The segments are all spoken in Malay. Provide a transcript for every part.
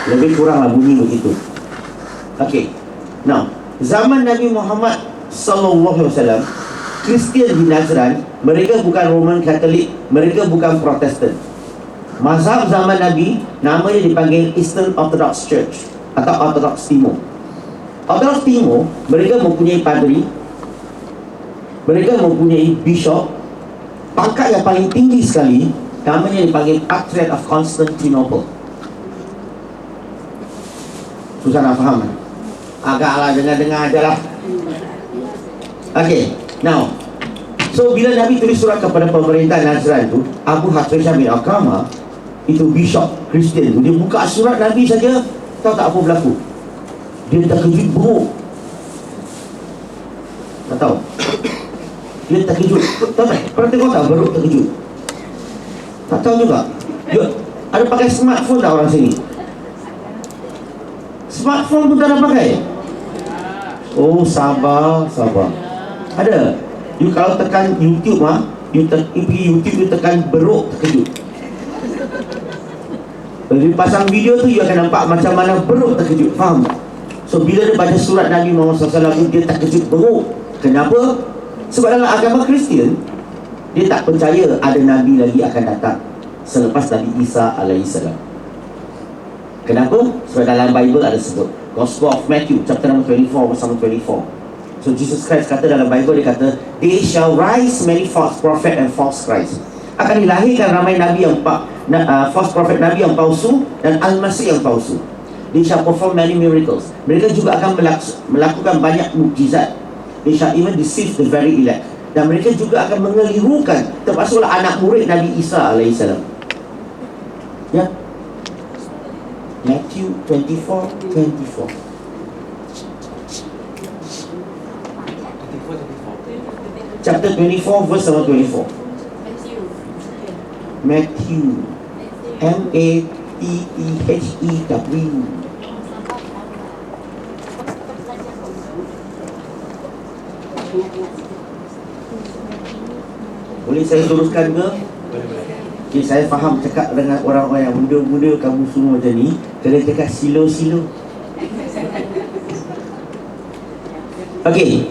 Lebih kuranglah bunyi begitu. Okey. Now, zaman Nabi Muhammad sallallahu alaihi wasallam, Kristian di Najran, mereka bukan Roman Katolik, mereka bukan Protestan. Mazhab zaman Nabi namanya dipanggil Eastern Orthodox Church atau Orthodox Timur. Orthodox Timur, mereka mempunyai padri, mereka mempunyai bishop. Pangkat yang paling tinggi sekali namanya dipanggil Patriarch of Constantinople. Susah nak faham kan? Agaklah dengar-dengar aja lah. Okay, now, so bila Nabi tulis surat kepada pemerintah Najran tu, Abu Hatrishah bin Aqamah, itu bishop Kristian tu, dia buka surat Nabi saja, tahu tak apa berlaku? Dia terkejut buruk. Tak tahu. Dia terkejut. Tahu tak? Pernah tengok tak beruk terkejut? Tak tahu juga. Dia ada pakai smartphone tak orang sini? Smartphone pun tak ada pakai? Oh, sabar. Ada. You kalau tekan YouTube you pergi YouTube, you tekan beruk terkejut. Bila dia pasang video tu, you akan nampak macam mana beruk terkejut. Faham? So bila dia baca surat Nabi Muhammad SAW, dia terkejut beruk. Kenapa? Sebab dalam agama Kristian, dia tak percaya ada Nabi lagi akan datang selepas Nabi Isa alaihissalam. Kenapa? Sebab dalam Bible ada sebut Gospel of Matthew chapter number 24 verse number 24. So Jesus Christ kata dalam Bible, dia kata, they shall rise many false prophet and false Christ. Akan dilahirkan ramai Nabi yang false prophet, Nabi yang palsu dan Al-Masih yang palsu. They shall perform many miracles. Mereka juga akan melakukan banyak mukjizat. They shall even deceive the very elect. Dan mereka juga akan mengelirukan, termasuklah anak murid Nabi Isa alaihissalam. Ya, Matthew 24:24. Chapter 24 verse number 24. Matthew, M-A-T-T-H-E-W. Boleh saya teruskan ke? Okay, saya faham cakap dengan orang-orang yang muda-muda, kamu semua macam ni, kena cakap silo-silo. Okay,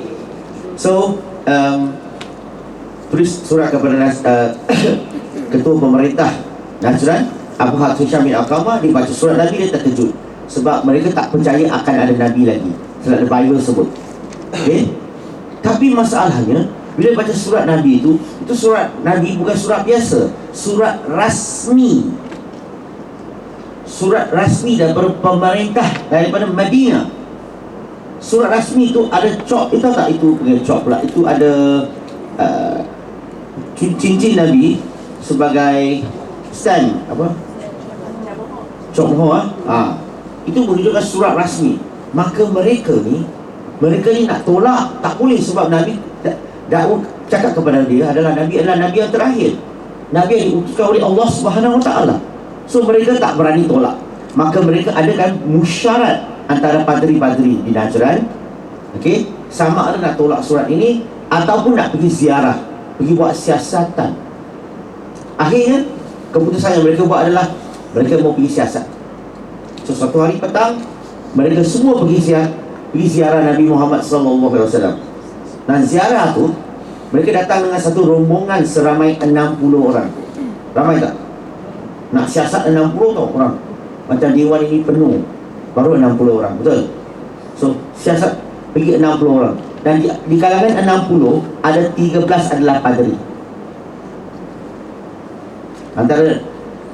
so tulis surat kepada ketua pemerintah Najran, Abu Hatrishah bin Aqamah. Dia baca surat Nabi, dia terkejut sebab mereka tak percaya akan ada Nabi lagi. Sebab the Bible sebut. Okay? Tapi masalahnya, bila baca surat Nabi itu surat Nabi bukan surat biasa, surat rasmi. Surat rasmi daripada pemerintah, daripada Madinah. Surat rasmi itu ada cop, itu tak, itu bukan cop pula, itu ada cincin Nabi sebagai stand, apa? Cop moho itu menunjukkan surat rasmi. Maka mereka ni nak tolak tak boleh, sebab Nabi dakwah cakap kepada dia adalah Nabi yang terakhir, Nabi yang diutuskan oleh Allah Subhanahu Wa Taala. So mereka tak berani tolak. Maka mereka adakan musyarat antara padri-padri di Najran. Okey, sama ada nak tolak surat ini ataupun nak pergi ziarah, pergi buat siasatan. Akhirnya keputusan yang mereka buat adalah mereka mau pergi siasat. So suatu hari petang, mereka semua pergi ziarah Nabi Muhammad SAW. Dan ziarah tu, mereka datang dengan satu rombongan seramai 60 orang. Ramai tak? Nak siasat 60 tau orang. Macam dewan ini penuh, baru 60 orang, betul? So siasat pergi 60 orang. Dan di kalangan 60, ada 13 adalah padri. Antara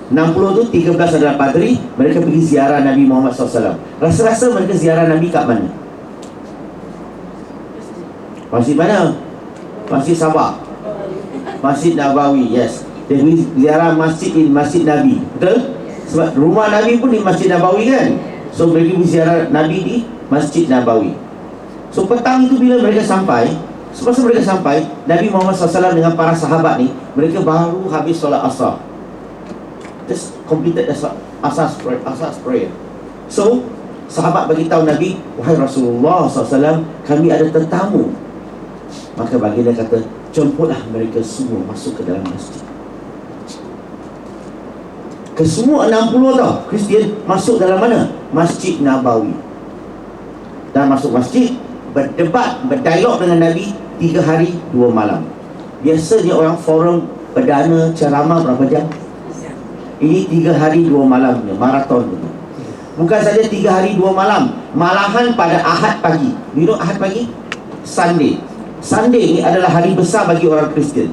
60 tu 13 adalah padri. Mereka pergi ziarah Nabi Muhammad SAW. Rasa-rasa mereka ziarah Nabi kat mana? Masjid mana? Masjid Sabah, Masjid Nabawi. Yes, dia pergi ziarah Masjid Nabi, betul? Sebab rumah Nabi pun di Masjid Nabawi kan. So mereka pergi ziarah Nabi di Masjid Nabawi. So petang itu bila mereka sampai, semasa mereka sampai, Nabi Muhammad SAW dengan para sahabat ni, mereka baru habis solat asar. Just completed the asar prayer. So sahabat bagi tahu Nabi, wahai Rasulullah SAW, kami ada tetamu. Maka baginda kata, jemputlah mereka semua masuk ke dalam masjid. Kesemua 60 tau Kristian masuk dalam mana? Masjid Nabawi. Dan masuk masjid, berdebat, berdialog dengan Nabi 3 hari 2 malam. Biasanya orang forum perdana ceramah berapa jam? Ini 3 hari 2 malamnya, maraton. Bukan saja 3 hari 2 malam, malahan pada Ahad pagi. You know Ahad pagi? Sunday. Sunday ni adalah hari besar bagi orang Kristian.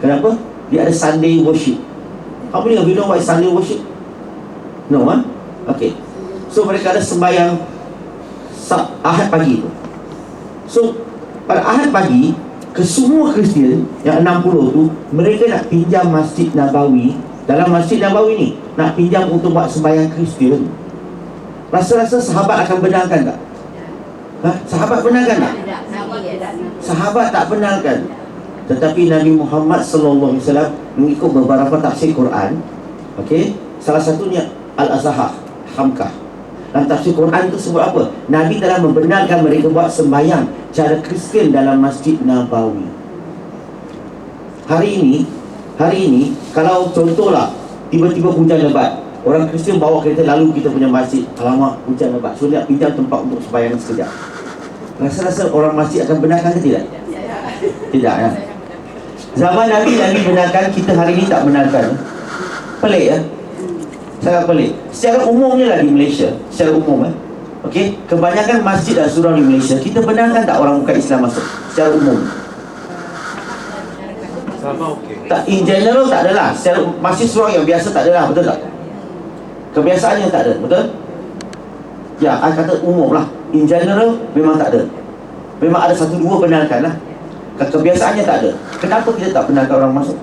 Kenapa? Dia ada Sunday worship. How many of you know what is Sunday worship? No, huh? Okay. So mereka ada sembahyang Ahad pagi tu. So pada Ahad pagi, kesemua Kristian yang 60 tu, mereka nak pinjam Masjid Nabawi. Dalam Masjid Nabawi ni nak pinjam untuk buat sembahyang Kristian. Rasa-rasa sahabat akan benarkan tak? Sahabat benarkan tak? Sahabat tak benarkan. Tetapi Nabi Muhammad sallallahu alaihi wasallam mengikut beberapa tafsir Quran. Okey, salah satunya Al-Azhar Hamkah. Dalam tafsir Quran itu sebut apa? Nabi telah membenarkan mereka buat sembahyang cara Kristian dalam Masjid Nabawi. Hari ini kalau contohlah tiba-tiba hujan lebat, orang Kristian bawa kereta lalu kita punya masjid, alamak hujan lebat, so nak pinjam tempat untuk sembahyang sekejap. Rasa-rasa orang masjid akan benarkan ke tidak? Tidak, ya. Zaman Nabi benarkan, kita hari ini tak benarkan. Pelik, ya. Sangat pelik. Secara umumnya lah di Malaysia, secara umum, okey, kebanyakan masjid dan surau di Malaysia, kita benarkan tak orang bukan Islam masuk? Secara umum. Sama okey. Tak, in general tak adalah. Secara masjid surau yang biasa tak adalah, betul tak? Kebiasaannya tak ada, betul? Ya, I kata umum lah. In general memang tak ada. Memang ada 1-2 benarkan lah. Kebiasaannya tak ada. Kenapa kita tak benarkan orang masuk?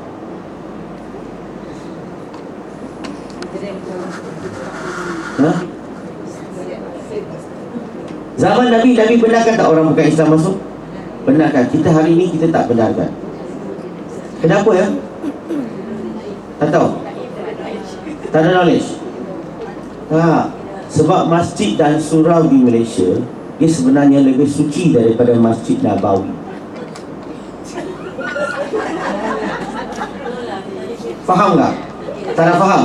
Zaman Nabi benarkan tak orang bukan Islam masuk? Benarkan. Kita hari ini kita tak benarkan. Kenapa, ya? Tak tahu. Tak ada knowledge. Sebab masjid dan surau di Malaysia, dia sebenarnya lebih suci daripada Masjid Nabawi. Faham tak? Tak nak faham?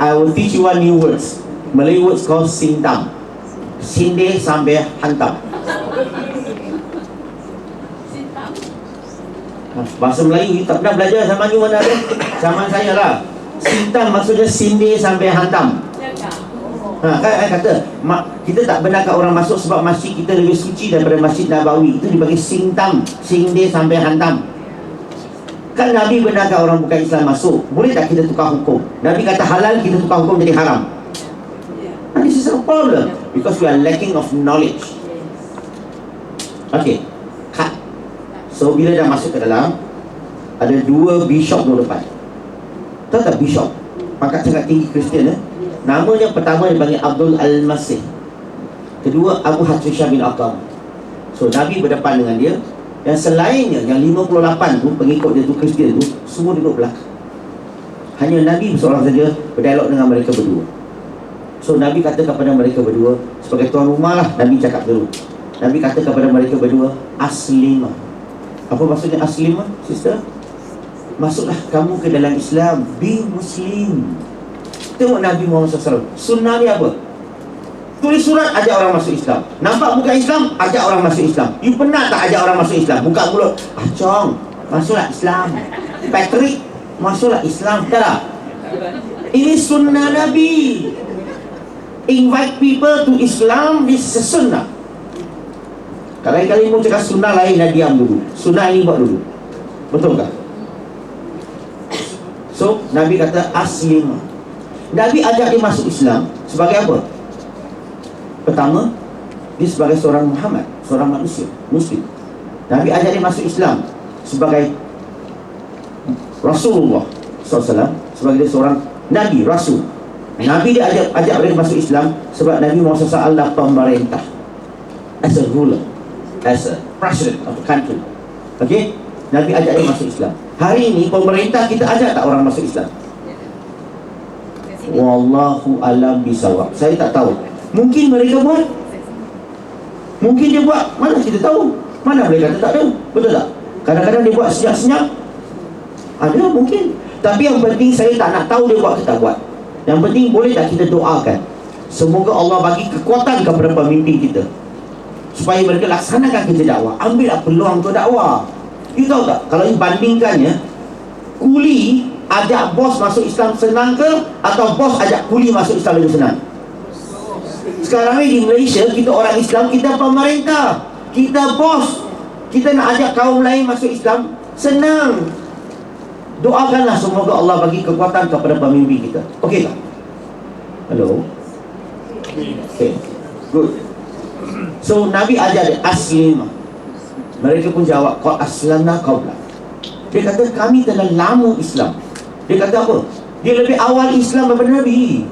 I will teach you one new words. Malay words called sintam. Sinde sampai hantam. Bahasa Melayu tak pernah belajar zaman ni mana ada? Zaman saya lah. Sintam maksudnya sinde sampai hantam. Kan saya kata kita tak benarkan orang masuk sebab masjid kita lebih suci daripada Masjid Nabawi. Itu dibagi sintam, sinde sampai hantam. Kan Nabi benarkan orang bukan Islam masuk. Boleh tak kita tukar hukum? Nabi kata halal, kita tukar hukum jadi haram. And this is a problem because we are lacking of knowledge. Okay, cut. So bila dah masuk ke dalam, ada 2 bishop di depan. Tahu tak bishop? Pangkat sangat tinggi Kristian, Namanya pertama dipanggil Abdul Al-Masih, kedua Abu Hatsyah bin Aqam. So Nabi berdepan dengan dia. Yang selainnya, yang 58 tu, pengikut dia tu, Kristian tu, semua duduk belakang. Hanya Nabi seorang saja berdialog dengan mereka berdua. So Nabi kata kepada mereka berdua, sebagai tuan rumah lah, Nabi cakap dulu. Nabi kata kepada mereka berdua, aslimah. Apa maksudnya aslimah, sister? Masuklah kamu ke dalam Islam, be Muslim. Tengok Nabi Muhammad SAW, sunnah dia apa? Tulis surat, ajak orang masuk Islam. Nampak bukan Islam, ajak orang masuk Islam. You pernah tak ajak orang masuk Islam? Buka mulut, Chong, masuklah Islam. Patrick, masuklah Islam. Tak? Ini sunnah Nabi. Invite people to Islam, this is sunnah. Kali-kali mau cakap sunnah lain, dah diam dulu. Sunnah ini buat dulu. Betul tak? So, Nabi kata aslimah. Nabi ajak dia masuk Islam sebagai apa? Pertama, dia sebagai seorang Muhammad, seorang manusia, Muslim. Nabi ajak dia masuk Islam sebagai Rasulullah SAW, sebagai dia seorang Nabi, Rasul. Nabi dia ajak dia masuk Islam sebab Nabi Muhammad SAW adalah pemerintah, as a ruler, as a president of the country. Okay, Nabi ajak dia masuk Islam. Hari ini pemerintah kita ajak tak orang masuk Islam? Wallahu alam bisawab. Saya tak tahu. Mungkin mereka buat, mungkin dia buat, mana kita tahu? Mana boleh kata tak ada? Betul tak? Kadang-kadang dia buat senyap-senyap. Ada mungkin. Tapi yang penting saya tak nak tahu dia buat ke tak buat. Yang penting boleh tak kita doakan, semoga Allah bagi kekuatan kepada pemimpin kita supaya mereka laksanakan kerja dakwah. Ambillah peluang untuk dakwah. You tahu tak, kalau you bandingkannya, kuli ajak bos masuk Islam senang ke, atau bos ajak kuli masuk Islam lebih senang? Sekarang ni di Malaysia, kita orang Islam, kita pemerintah, kita bos, kita nak ajak kaum lain masuk Islam, senang. Doakanlah semoga Allah bagi kekuatan kepada pemimpin kita. Okey tak? Hello? Okay, good. So Nabi ajar dia, aslim. Mereka pun jawab, qad aslamna qabla. Dia kata kami telah lama Islam. Dia kata apa? Dia lebih awal Islam daripada Nabi.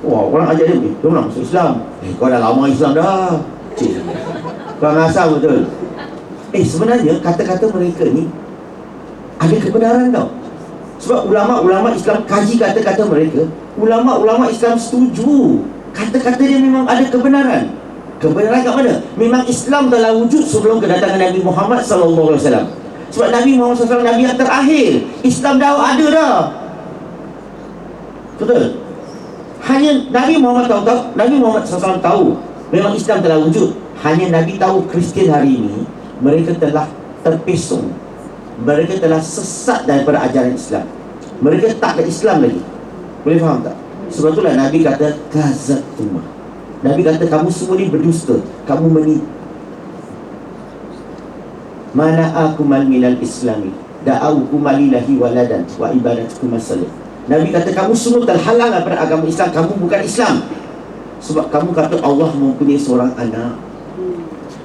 Wah, orang ajar dia, dia nak masuk Islam. Kau dah lama Islam dah. Cik, kau ngasal betul. Sebenarnya kata-kata mereka ni ada kebenaran tau. Sebab ulama-ulama Islam kaji kata-kata mereka, ulama-ulama Islam setuju kata-kata dia memang ada kebenaran. Kebenaran kat mana? Memang Islam telah wujud sebelum kedatangan Nabi Muhammad SAW. Sebab Nabi Muhammad SAW Nabi yang terakhir. Islam dah ada dah. Betul? Hanya Nabi Muhammad Nabi Muhammad SAW tahu memang Islam telah wujud. Hanya Nabi tahu Kristian hari ini mereka telah terpesong, mereka telah sesat daripada ajaran Islam. Mereka tak ada Islam lagi. Boleh faham tak? Sebab itulah Nabi kata kazatuma. Nabi kata kamu semua ni berdusta, kamu menipu. Mana akumal minal islami da'aukum alillahi waladan wa ibadatukum as-salim. Nabi kata kamu semua terhalang daripada agama Islam, kamu bukan Islam. Sebab kamu kata Allah mempunyai seorang anak.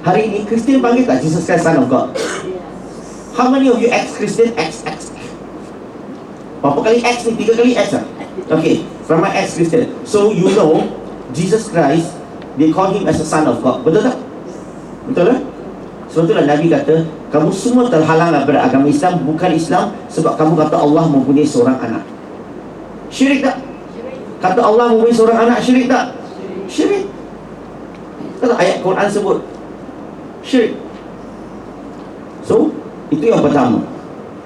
Hari ini Kristian panggil tak Jesus Christ Son of God? How many of you ex-Christian? X. Berapa kali X ni? 3 kali X lah. Okay, from my ex-Christian. So you know Jesus Christ, they call him as a son of God. Betul tak? Betul tak? Sebab itulah Nabi kata kamu semua terhalang daripada agama Islam, bukan Islam, sebab kamu kata Allah mempunyai seorang anak. Syirik tak? Kata Allah mempunyai seorang anak, syirik tak? Syirik. Kata ayat Quran sebut syirik. So itu yang pertama.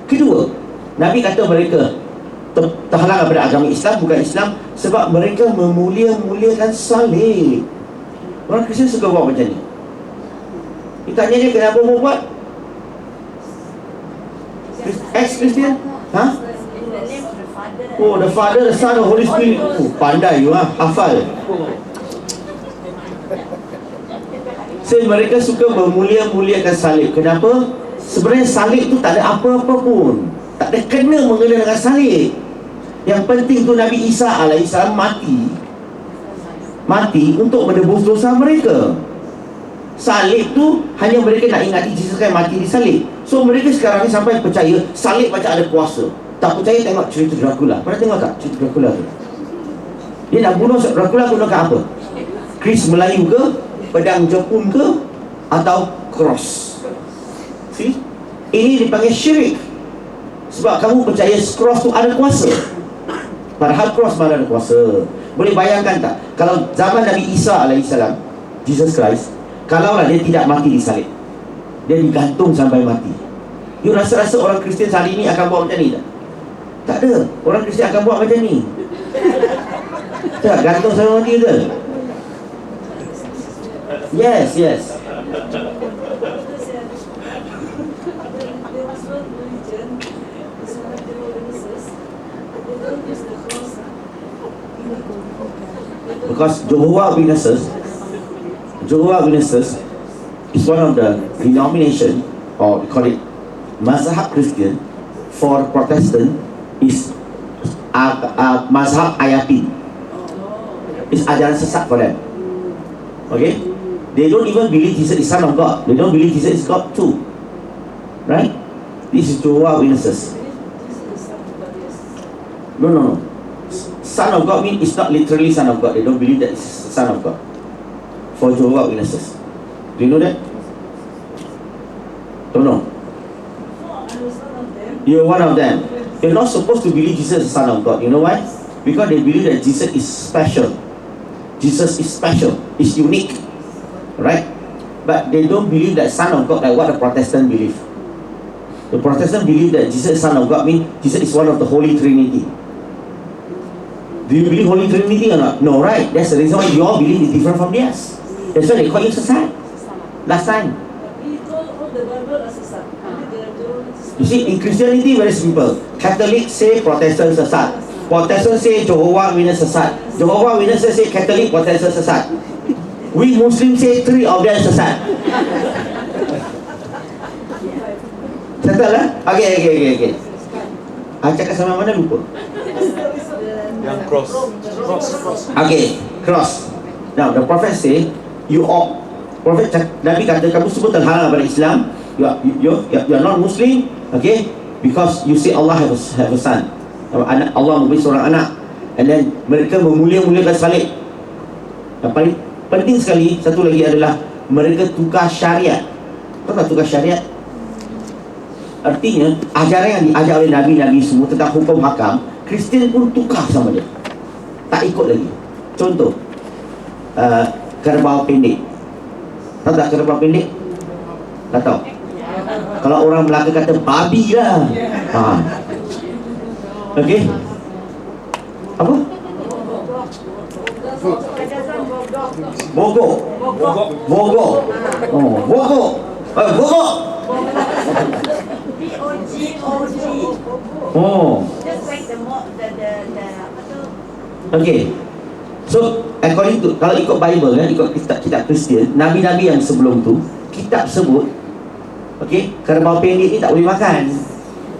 Kedua, Nabi kata mereka terhalang daripada agama Islam, bukan Islam, sebab mereka memuliakan salib. Orang Kristian suka buat macam ni. Kita tanya dia kenapa mau buat? Ex-Kristian? Ha? Oh, the Father, the Son, the Holy Spirit. Oh, pandai you hafal. So mereka suka memuliakan salib. Kenapa? Sebenarnya salib tu tak ada apa-apa pun, tak ada kena mengena dengan salib. Yang penting tu Nabi Isa alaihissalam mati untuk menebus dosa mereka. Salib tu hanya mereka nak ingat Jesus kan mati di salib. So mereka sekarang ni sampai percaya salib macam ada kuasa. Tak percaya tengok cerita Dracula. Pernah tengok tak cerita Dracula tu? Dia nak bunuh Dracula gunakan apa? Keris Melayu ke, pedang Jepun ke, atau cross? See? Ini dipanggil syirik. Sebab kamu percaya cross tu ada kuasa, padahal cross mana ada kuasa. Boleh bayangkan tak, kalau zaman Nabi Isa alaihissalam, Jesus Christ, kalaulah dia tidak mati di salib, dia digantung sampai mati, you rasa orang Kristian hari ini akan buat macam ni tak? Tak ada. Orang Kristian akan buat macam ni. Tak, gantung sampai mati ke? Yes. Because Jehovah's Witnesses is one of the denomination, or we call it Mazhab Christian. For Protestant is Mazhab Ayatin. It's ajaran sesat for them. Okay? They don't even believe Jesus is Son of God. They don't believe Jesus is God too. Right? This is Jehovah's Witnesses. No. Son of God means it's not literally Son of God. They don't believe that it's Son of God. For Jehovah's Witnesses. Do you know that? Don't know. You're one of them. You're not supposed to believe Jesus is Son of God. You know why? Because they believe that Jesus is special. Jesus is special. It's unique. Right? But they don't believe that Son of God like what the Protestant believe. The Protestants believe that Jesus is Son of God, means Jesus is one of the Holy Trinity. Do you believe Holy Trinity or not? No, right? That's the reason why your belief is different from theirs. That's why they call you sesat. Last time. You see, in Christianity, very simple. Catholic say Protestant sesat. Protestant say Jehovah Witness sesat. Jehovah Witnesses say Catholic, Protestant sesat. We Muslims say three of them sesat. Settle lah? Okay. Cakap sama mana lupa? Yang cross. Okay, cross. Now the prophet say, Nabi kata kamu semua terhalang pada Islam. You are not Muslim, okay? Because you say Allah have a son. Allah memberi seorang anak, and then mereka memulia-muliakan salib. Yang paling penting sekali satu lagi adalah mereka tukar syariat. Tahu tak tukar syariat? Artinya ajaran yang diajar oleh Nabi-Nabi semua tentang hukum hakam, Kristian pun tukar sama dia, tak ikut lagi. Contoh, kerbau pendek. Tahu tak kerbau pendek? Tak tahu. Kalau orang Melaka kata babi lah. Okey. Apa? Bogok. Bogok. Bogok. Okay. So according to, kalau ikut Bible kan, ikut kitab Kristian, Nabi-Nabi yang sebelum tu, kitab sebut, okay, kerbau pendek ni tak boleh makan.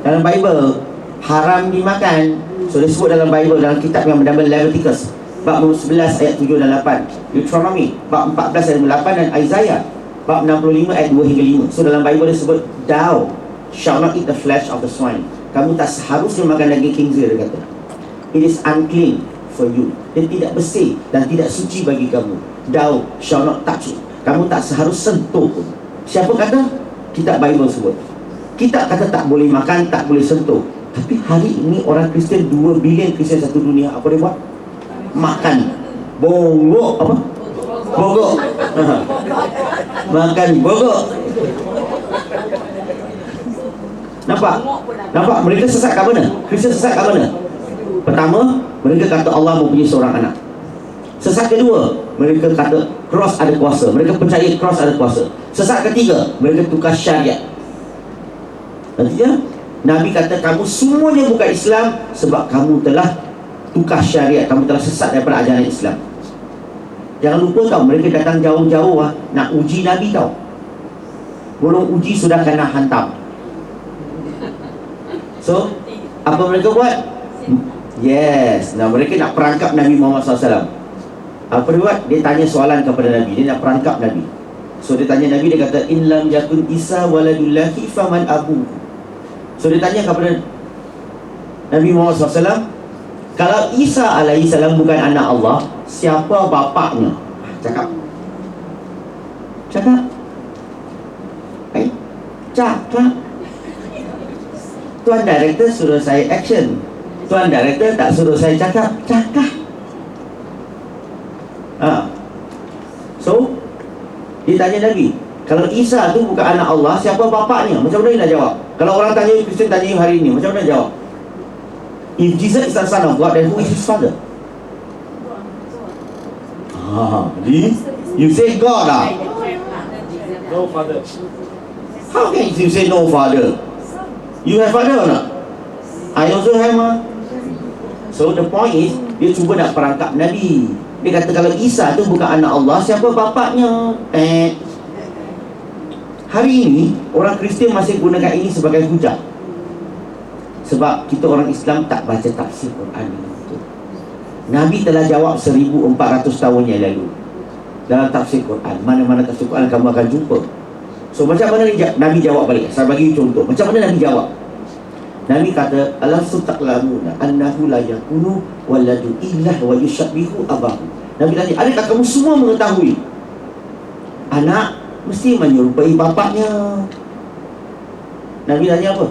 Dalam Bible haram dimakan. So dia sebut dalam Bible, dalam kitab yang bernama Leviticus bab 11 ayat 7 dan 8, Deuteronomy bab 14 ayat 8, dan Isaiah bab 65 ayat 2 hingga 5. So dalam Bible dia sebut, thou shall not eat the flesh of the swine. Kamu tak seharusnya makan daging khinzir, dia kata. It is unclean for you. Dia tidak bersih dan tidak suci bagi kamu. Thou shall not touch it. Kamu tak seharus sentuh pun. Siapa kata? Kitab Bible sebut. Kitab kata tak boleh makan, tak boleh sentuh. Tapi hari ini orang Kristian, 2 bilion Kristian satu dunia, apa dia buat? Makan bogok. Apa? Bogok. Makan bogok. Nampak? Mereka sesat kat mana? Kristian sesat kat mana? Pertama, mereka kata Allah mempunyai seorang anak. Sesat kedua, mereka kata cross ada kuasa. Mereka percaya cross ada kuasa. Sesat ketiga, mereka tukar syariat. Nantinya Nabi kata kamu semuanya bukan Islam sebab kamu telah tukar syariat, kamu telah sesat daripada ajaran Islam. Jangan lupa tau, mereka datang jauh-jauh nak uji Nabi tau. Belum uji sudah kena hantam. So, apa mereka buat? Yes, nah mereka nak perangkap Nabi Muhammad SAW. Apa dia buat? Dia tanya soalan kepada Nabi. Dia nak perangkap Nabi. So dia tanya Nabi, dia kata, in lam yakun Isa waladullahi faman abu. So dia tanya kepada Nabi Muhammad SAW, kalau Isa alaihissalam bukan anak Allah, siapa bapaknya? Cakap. Cakap. Tuan Director suruh saya action, Tuan Director tak suruh saya cakap. So dia tanya Nabi, kalau Isa tu bukan anak Allah, siapa bapaknya? Macam mana dia nak jawab? Kalau orang tanya, Kristian tanya hari ini, macam mana jawab? If Jesus is the Son of God, then who is his father? You say God lah. No father. How can you say no father? You have father or not? I also have So the point is, dia cuba nak perangkap Nabi. Dia kata kalau Isa tu bukan anak Allah, siapa bapaknya? Hari ini orang Kristian masih gunakan ini sebagai hujah. Sebab kita orang Islam tak baca tafsir Quran dengan betul. Nabi telah jawab 1400 tahun yang lalu dalam tafsir Quran. Mana-mana tafsir Quran kamu akan jumpa. So macam mana Nabi jawab balik? Saya bagi contoh. Macam mana Nabi jawab? Nabi kata, alastu taqlamuna annahu la yakunu waladu illah wa yushabbihu abahu. Nabi tanya, adakah kamu semua mengetahui anak mesti menyerupai bapaknya? Nabi tanya apa?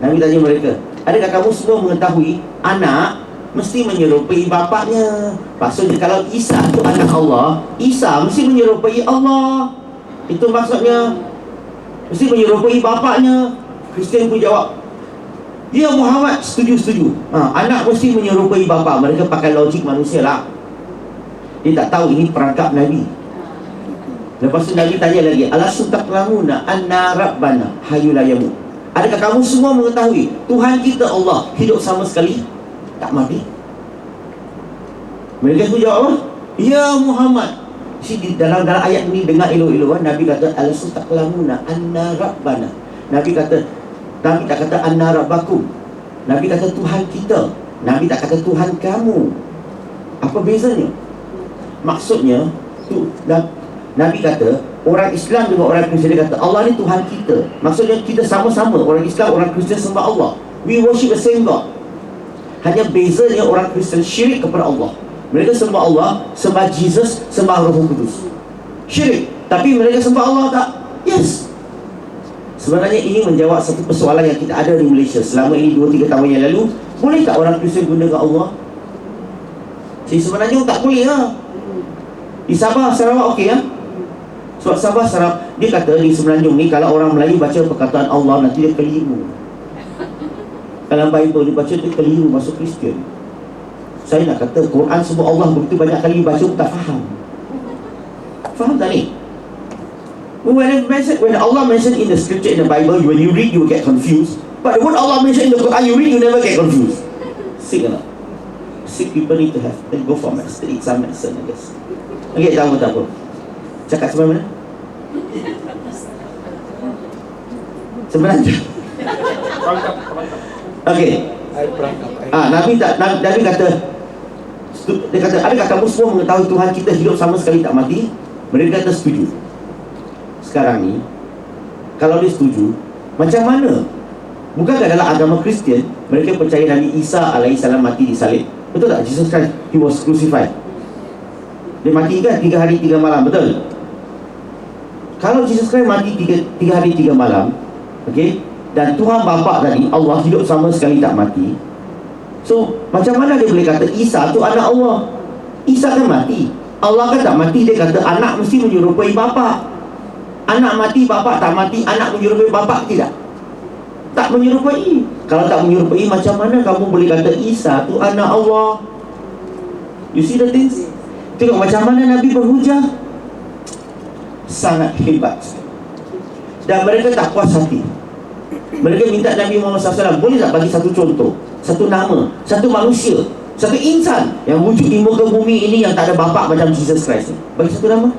Nabi tanya mereka, adakah kamu semua mengetahui anak mesti menyerupai bapaknya? Maksudnya kalau Isa itu anak Allah, Isa mesti menyerupai Allah. Itu maksudnya, mesti menyerupai bapaknya. Kristian pun jawab, ya Muhammad, setuju. Anak mesti menyerupai bapa. Mereka pakai logik manusia lah. Dia tak tahu ini perangkap Nabi. Lepas tu Nabi tanya lagi, alastu taqlamuna anna rabbana hayyul la yamut. Adakah kamu semua mengetahui Tuhan kita Allah hidup sama sekali, tak mati? Mereka pun jawab apa? Ya Muhammad. Dalam ayat ini dengar elok-elok, Nabi kata alastu taqlamuna anna rabbana. Nabi tak kata anna rabbakum. Nabi kata Tuhan kita. Nabi tak kata Tuhan kamu. Apa bezanya? Maksudnya Nabi kata orang Islam dengan orang Kristian, dia kata Allah ni Tuhan kita. Maksudnya kita sama-sama, orang Islam, orang Kristian sembah Allah. We worship the same God. Hanya bezanya orang Kristian syirik kepada Allah. Mereka sembah Allah, sembah Jesus, sembah Roh Kudus. Syirik. Tapi mereka sembah Allah tak? Yes. Sebenarnya ini menjawab satu persoalan yang kita ada di Malaysia selama ini 2-3 tahun yang lalu. Boleh tak orang Kristian gunakan Allah? Sebenarnya tak boleh lah. Di Sabah, Sarawak okey lah. Sebab Sabah, Sarawak, dia kata di Semenanjung ni, kalau orang Melayu baca perkataan Allah, nanti dia keliru. Dalam Bible dia baca, dia keliru masuk Kristian. Saya nak kata Quran sebut Allah begitu banyak kali baca pun tak faham. Faham tak ni? When Allah mention in the scripture, in the Bible, when you read you will get confused. But when Allah mention in the Quran, you read you never get confused. Sick or not? Sick people need to have, then go for master, eat some medicine, I guess. Okay, tak apa. Cakap sampai mana? Sebenarnya okay. Nabi kata, dia kata, adakah kamu semua mengetahui Tuhan kita hidup sama sekali tak mati? Mereka kata setuju. Sekarang ni, kalau dia setuju, macam mana? Bukankah dalam agama Kristian mereka percaya Nabi Isa alaihissalam mati di salib? Betul tak? Jesus Christ, he was crucified. Dia mati kan 3 hari 3 malam, betul? Kalau Jesus Christ mati 3 hari 3 malam, okay, dan Tuhan Bapa tadi, Allah hidup sama sekali tak mati, so macam mana dia boleh kata Isa tu anak Allah? Isa kan mati, Allah kan tak mati. Dia kata anak mesti menyerupai bapa. Anak mati, bapa tak mati. Anak menyerupai bapa tidak? Tak menyerupai. Kalau tak menyerupai, macam mana kamu boleh kata Isa tu anak Allah? You see the things? Tengok macam mana Nabi berhujah. Sangat hebat. Dan mereka tak puas hati. Mereka minta Nabi Muhammad SAW, boleh tak bagi satu contoh, satu nama, satu manusia, satu insan yang wujud di muka bumi ini yang tak ada bapa macam Jesus Christ. Bagi satu nama.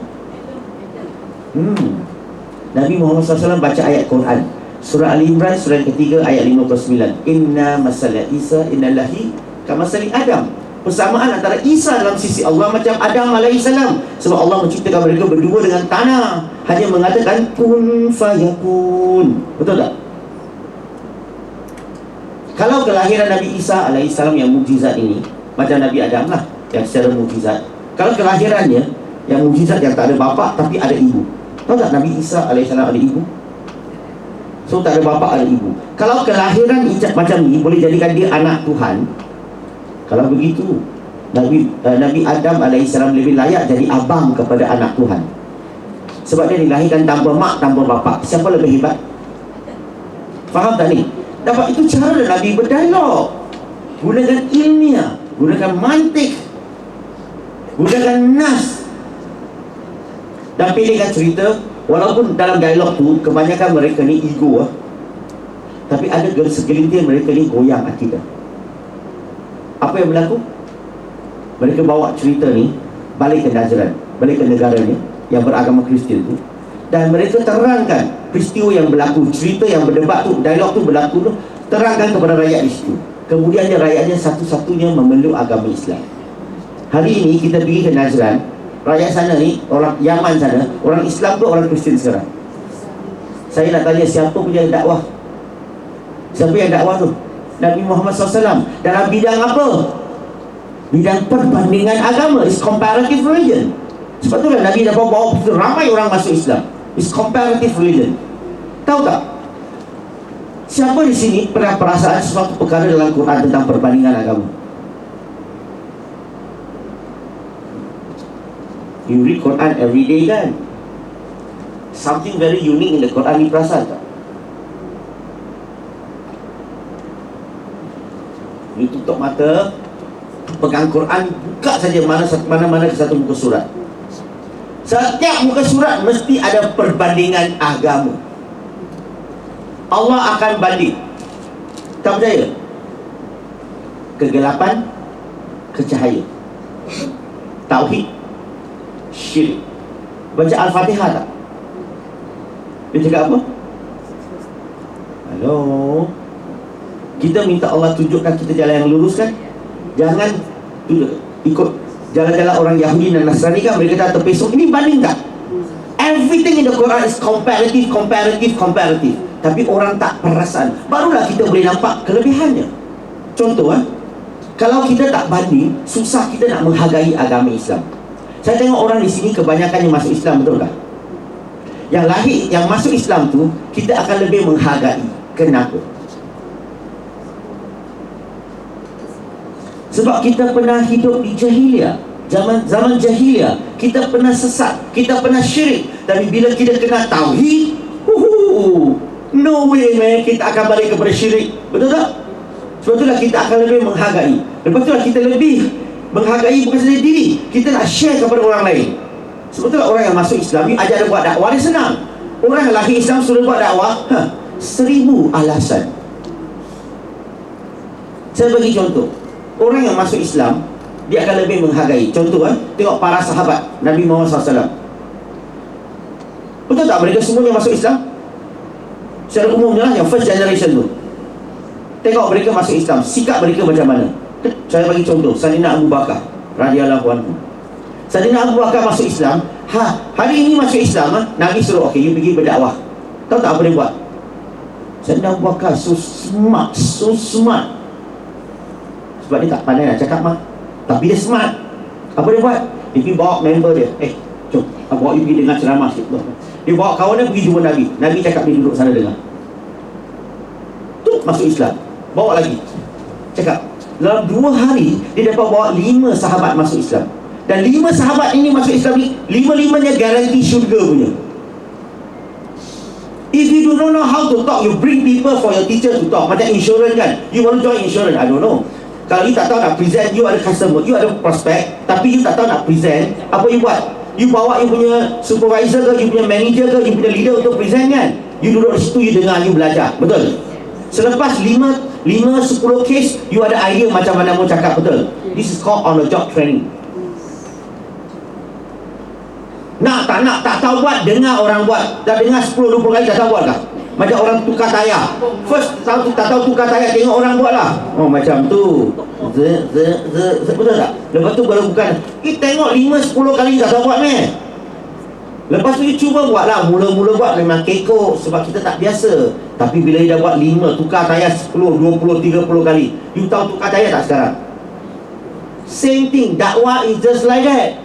Nabi Muhammad SAW baca ayat Quran, surah Ali Imran, surah yang ketiga, ayat 59. Inna masala Isa innallahi kamasali Adam. Persamaan antara Isa dalam sisi Allah macam Adam alaihissalam. Sebab Allah menciptakan mereka berdua dengan tanah, hanya mengatakan kun fayakun. Betul tak? Kalau kelahiran Nabi Isa alaihissalam yang mukjizat ini, macam Nabi Adam lah, yang secara mukjizat. Kalau kelahirannya yang mukjizat, yang tak ada bapa tapi ada ibu. Tahu tak Nabi Isa alaihissalam ada ibu? So tak ada bapa, ada ibu. Kalau kelahiran macam ni boleh jadikan dia anak Tuhan, kalau begitu Nabi Adam alaihissalam lebih layak jadi abang kepada anak Tuhan. Sebab dia dilahirkan tanpa mak, tanpa bapa. Siapa lebih hebat? Faham tak ni? Dapat itu cara Nabi berdialog, gunakan ilmiah, gunakan mantik, gunakan nas, dan pilihkan cerita. Walaupun dalam dialog tu kebanyakan mereka ni ego tapi ada segelintir mereka ni goyang akidah. Apa yang berlaku? Mereka bawa cerita ni balik ke Najran, balik ke negaranya yang beragama Kristian tu, dan mereka terangkan peristiwa yang berlaku, cerita yang berdebat tu, dialog tu berlaku tu, terangkan kepada rakyat di situ. Kemudian rakyatnya satu-satunya memeluk agama Islam. Hari ini kita pergi ke Najran, rakyat sana ni, orang Yaman sana, orang Islam tu orang Kristian sekarang. Saya nak tanya, siapa punya dakwah? Siapa yang dakwah tu? Nabi Muhammad SAW. Dalam bidang apa? Bidang perbandingan agama. It's comparative religion. Sebab tu lah Nabi dah bawa ramai orang masuk Islam. It's comparative religion. Tahu tak? Siapa di sini pernah perasaan sesuatu perkara dalam Quran tentang perbandingan agama? You read Quran every day kan? Something very unique in the Quran, ni perasan tak? mata, pegang Quran, buka saja mana-mana ke satu muka surat. Setiap muka surat mesti ada perbandingan agama. Allah akan banding. Tak percaya? Kegelapan, kecahaya, tauhid, syirik. Baca Al-Fatihah tak? Dia cakap apa? Halo, kita minta Allah tunjukkan kita jalan yang lurus kan? Jangan ikut jalan-jalan orang Yahudi dan Nasrani kan, mereka kata terpesong. Ini banding tak? Everything in the Quran is comparative. Tapi orang tak perasan. Barulah kita boleh nampak kelebihannya. Contoh kalau kita tak banding, susah kita nak menghargai agama Islam. Saya tengok orang di sini kebanyakan yang masuk Islam, betul tak? Yang lahir, yang masuk Islam tu, kita akan lebih menghargai. Kenapa? Sebab kita pernah hidup di jahiliyah. Zaman jahiliyah, kita pernah sesat, kita pernah syirik. Tapi bila kita kena tauhid, no way man, kita akan balik kepada syirik. Betul tak? Sebab itulah kita akan lebih menghargai. Lepas itulah kita lebih menghargai bukan saja diri, kita nak share kepada orang lain. Sebab itulah orang yang masuk Islam ni ajar dia buat dakwah, dia senang. Orang yang lahir Islam suruh buat dakwah, 1000 alasan. Saya bagi contoh. Orang yang masuk Islam, dia akan lebih menghargai. Contoh tengok para sahabat Nabi Muhammad SAW. Betul tak mereka semuanya masuk Islam? Secara umumnya lah, yang first generation tu. Tengok mereka masuk Islam, sikap mereka macam mana. Saya bagi contoh, Sayyidina Abu Bakar radhiyallahu anhu. Sayyidina Abu Bakar masuk Islam, hari ini masuk Islam, Nabi suruh, okay, you pergi berdakwah. Tahu tak apa dia buat? Sayyidina Abu Bakar so smart. Sebab dia tak pandai nak cakap tapi dia smart. Apa dia buat? Dia pergi bawa member dia, jom, bawa you pergi dengar ceramah sikit. Dia bawa kawan dia pergi jumpa Nabi. Nabi cakap dia duduk sana dengar. Tu masuk Islam. Bawa lagi, cakap. Dalam 2 hari dia dapat bawa 5 sahabat masuk Islam. Dan 5 sahabat ini masuk Islam ni, 5-5-nya garanti syurga punya. If you do not know how to talk, you bring people for your teacher to talk. Macam insurance kan, you want to join insurance, I don't know. Kalau you tak tahu nak present, you ada customer, you ada prospect, tapi you tak tahu nak present, apa you buat? You bawa you punya supervisor ke, you punya manager ke, you punya leader untuk present kan? You duduk di situ, you dengar, you belajar, betul? Selepas 5-10 case, you ada idea macam mana mau cakap, betul? This is called on the job training. Nak, tak tahu buat, dengar orang buat. Dah dengar 10-20 kali, tak tahu buat tak? Macam orang tukar tayar. First, tak tahu tukar tayar, tengok orang buat lah. Oh, macam tu. Betul tak? Lepas tu baru bukan, tengok 5-10 kali tak tahu buat meh. Lepas tu you cuba buat lah. Mula-mula buat memang kekok sebab kita tak biasa. Tapi bila you dah buat 5, tukar tayar 10, 20, 30 kali, you tahu tukar tayar tak sekarang? Same thing, dakwah is just like that.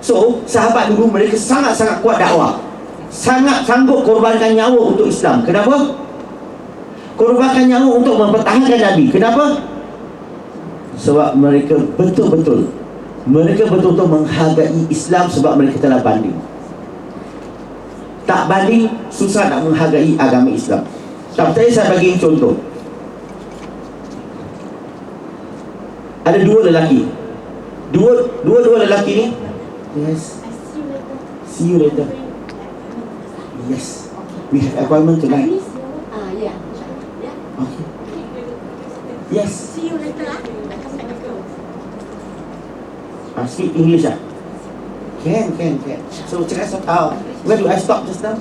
So, sahabat dulu mereka sangat-sangat kuat dakwah, sangat sanggup korbankan nyawa untuk Islam. Kenapa? Korbankan nyawa untuk mempertahankan Nabi. Kenapa? Sebab mereka betul-betul menghargai Islam. Sebab mereka telah banding. Tak banding, susah nak menghargai agama Islam. Tak percaya, saya bagi contoh. Ada 2 lelaki. Dua lelaki ni, yes, see you later. Yes, we have appointment tonight. Okay. Yes. See you later. Speak English Can. So cakap where do I stop just now?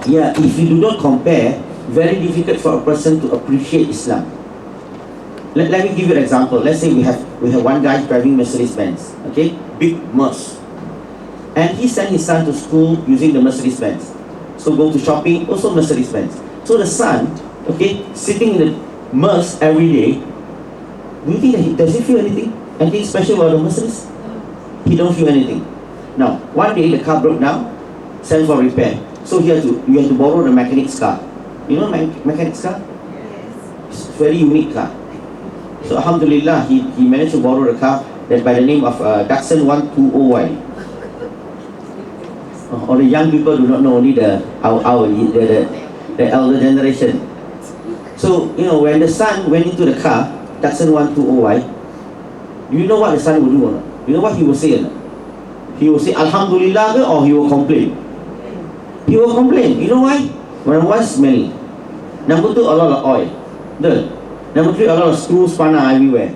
Yeah, if you do not compare, very difficult for a person to appreciate Islam. Let me give you an example. Let's say we have one guy driving Mercedes-Benz, okay, big Merc, and he sent his son to school using the Mercedes-Benz. So go to shopping, also Mercedes-Benz. So the son, okay, sitting in the Merc every day. Do you think that does he feel anything special about the Mercedes? He don't feel anything. Now, one day the car broke down, sent for repair. So you have to borrow the mechanic's car. You know mechanic's car? It's a very unique car. So alhamdulillah, he managed to borrow the car that by the name of Datsun 120Y. All the young people do not know, only the elder generation. So, when the son went into the car, Datsun 120Y, do you know what the son will do or not? You know what he will say or not? He will say Alhamdulillah ke, or he will complain? He will complain. You know why? Number one, smelly. Number two, a lot of oil. Number three, a lot of screws, spanner everywhere.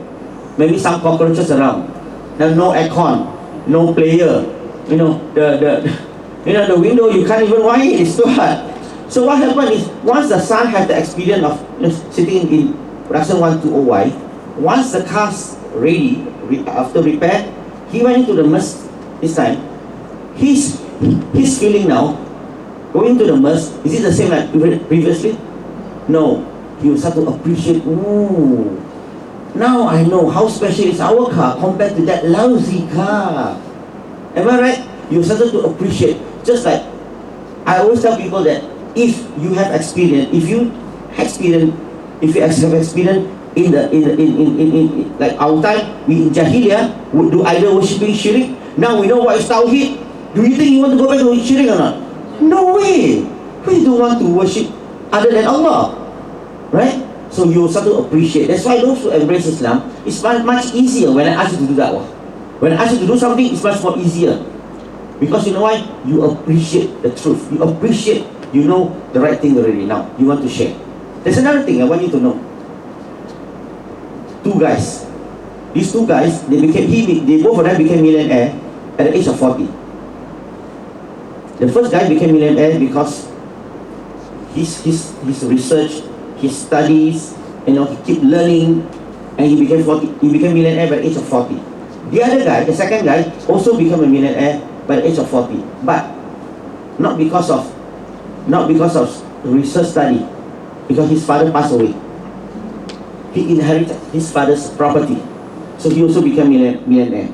Maybe some cockroaches around. Then no aircon, no player. The window you can't even wind it. It's too hard. So what happened is, once the son had the experience of sitting in production 120Y, once the car's ready, after repair, he went into the mosque this time. His feeling now, going to the mosque, is it the same like previously? No. He will start to appreciate, now I know how special is our car compared to that lousy car. Am I right? You started to appreciate. Just like I always tell people that if you have experience, if you have experience in like our time, we in Jahiliyyah would do either worshipping Shirik. Now we know what is Tawheed. Do you think you want to go back to Shirik or not? No way. We don't want to worship other than Allah, right? So you start to appreciate. That's why those who embrace Islam, it's much easier when I ask you to do that. When I ask you to do something, it's much more easier. Because you know why? You appreciate the truth. You appreciate, you know the right thing already. Now, you want to share. There's another thing I want you to know. Two guys. These two guys, they both of them became millionaire at the age of 40. The first guy became millionaire because his research, his studies, he kept learning, and he became millionaire by the age of 40. The other guy, the second guy, also became a millionaire by the age of 40, but not because of research study, because his father passed away. He inherited his father's property, so he also became millionaire.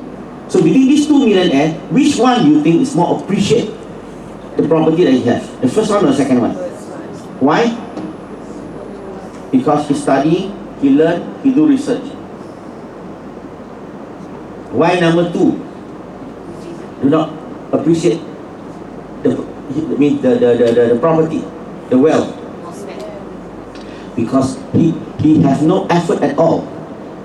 So between these two millionaires, which one do you think is more appreciate the property that he has? The first one or the second one? Why? Because he study, he learn, he do research. Why number two do not appreciate the property, the wealth? Because he has no effort at all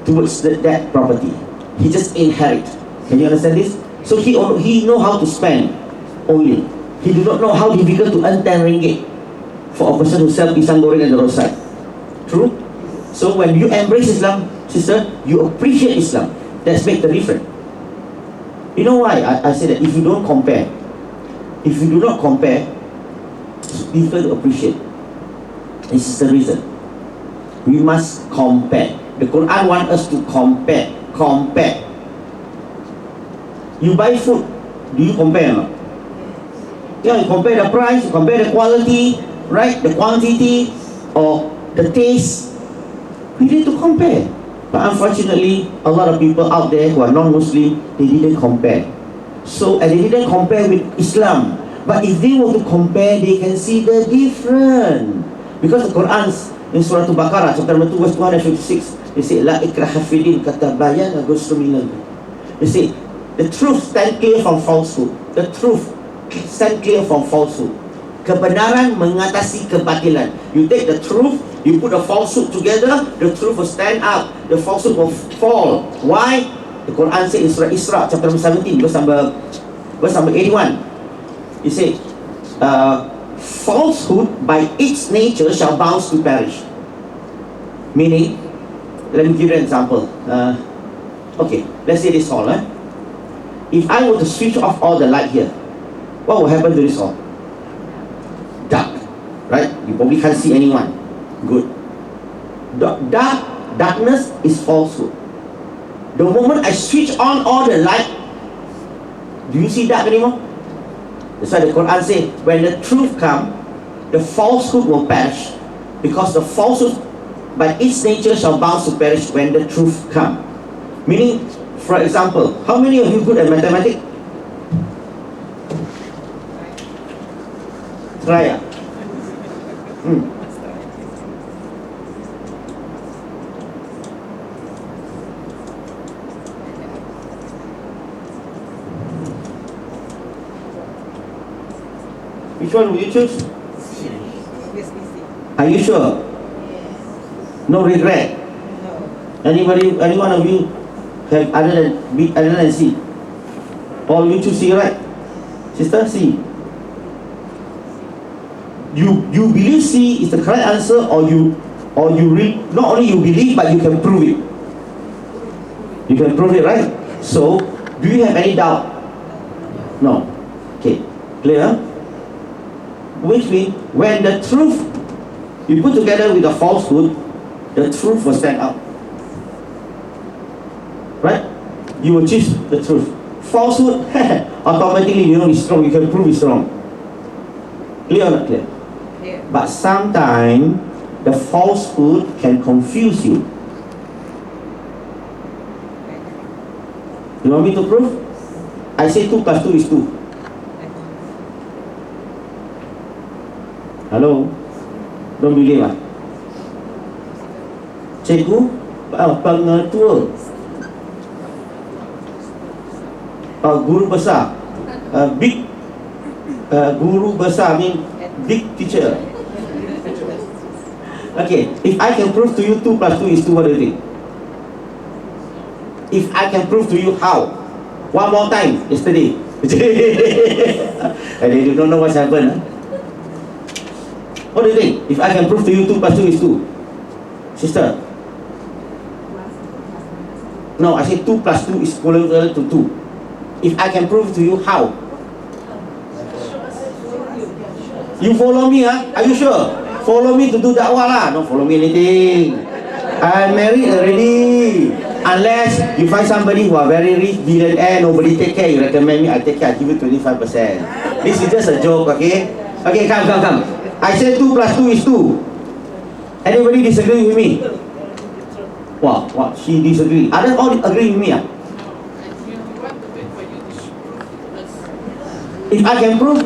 towards that property. He just inherit. Can you understand this? So he know how to spend only. He do not know how difficult to earn 10 ringgit for a person who sell pisang goreng at the roadside. True? So when you embrace Islam, sister, you appreciate Islam. That's make the difference. You know why I say that? If you don't compare, if you do not compare, it's difficult to appreciate. This is the reason. We must compare. The Quran wants us to compare. You buy food, do you compare or not? Yeah, you compare the price, you compare the quality, right? The quantity, or the taste. We need to compare. But unfortunately, a lot of people out there who are non-Muslim, they didn't compare. So, and they didn't compare with Islam. But if they were to compare, they can see the difference. Because the Quran in Surah Al-Baqarah, chapter number 2, verse 256, they say, La ikraha fidin katabayana ghuslu minal. They say, the truth stand clear from falsehood. The truth stand clear from falsehood. Kebenaran mengatasi kebatilan. You take the truth, you put the falsehood together, the truth will stand up, the falsehood will fall. Why? The Quran says in Surah Isra, chapter number 17, verse number 81. It says, falsehood by its nature shall bound to perish. Meaning, let me give you an example. Okay, let's say this hall. If I were to switch off all the light here, what will happen to this hall? Dark, right? You probably can't see anyone. Good. Darkness is falsehood. The moment I switch on all the light, do you see dark anymore? That's why the Quran says, when the truth comes, the falsehood will perish. Because the falsehood by its nature shall bound to perish when the truth comes. Meaning, for example, how many of you good at mathematics? Try. Which one will you choose? Are you sure? No regret. Any one of you have other than C? All you choose C, right? Sister, C. You believe C is the correct answer, or you not only you believe, but you can prove it. You can prove it, right? So, do you have any doubt? No. Okay, clear? Which means when the truth you put together with the falsehood, the truth will stand out. Right? You will choose the truth. Falsehood, automatically you know it's wrong. You can prove it's wrong. Clear or not clear? But sometimes the falsehood can confuse you. You want me to prove? I say 2 plus 2 is 2. Hello? Don't believe ah? Cikgu pengetua, guru besar, big guru besar mean big teacher. Okay, if I can prove to you 2 plus 2 is 2, what do you think? If I can prove to you how? One more time, yesterday. And they don't know what's happened. Huh? What do you think? If I can prove to you 2 plus 2 is 2. Sister? No, I say 2 plus 2 is equal to 2. If I can prove to you how? You follow me, huh? Are you sure? Follow me to do dakwah lah. Don't follow me anything. I'm married already. Unless you find somebody who are very rich, billionaire, nobody take care, you recommend me, I take care, I give you 25%. This is just a joke, okay? Okay, come. I said 2 plus 2 is 2. Anybody disagree with me? Wow, she disagree. Others all agree with me. If I can prove,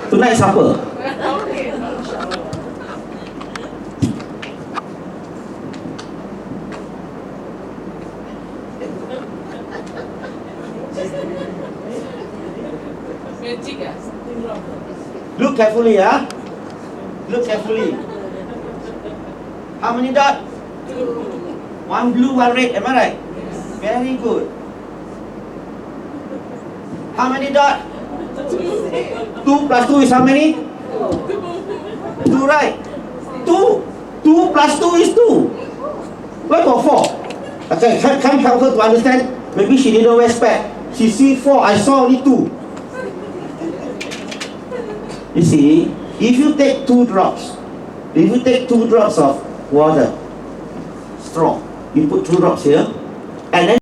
tonight supper. Look carefully, huh? Look carefully. How many dots? 1 blue, 1 red, am I right? Very good. How many dots? 2 plus 2 is how many? 2, right? 2 plus 2 is 2. Where got 4? Okay, can help her to understand. Maybe she didn't wear spec. She see 4, I saw only 2. You see, if you take 2 drops of water, straw, you put 2 drops here, and then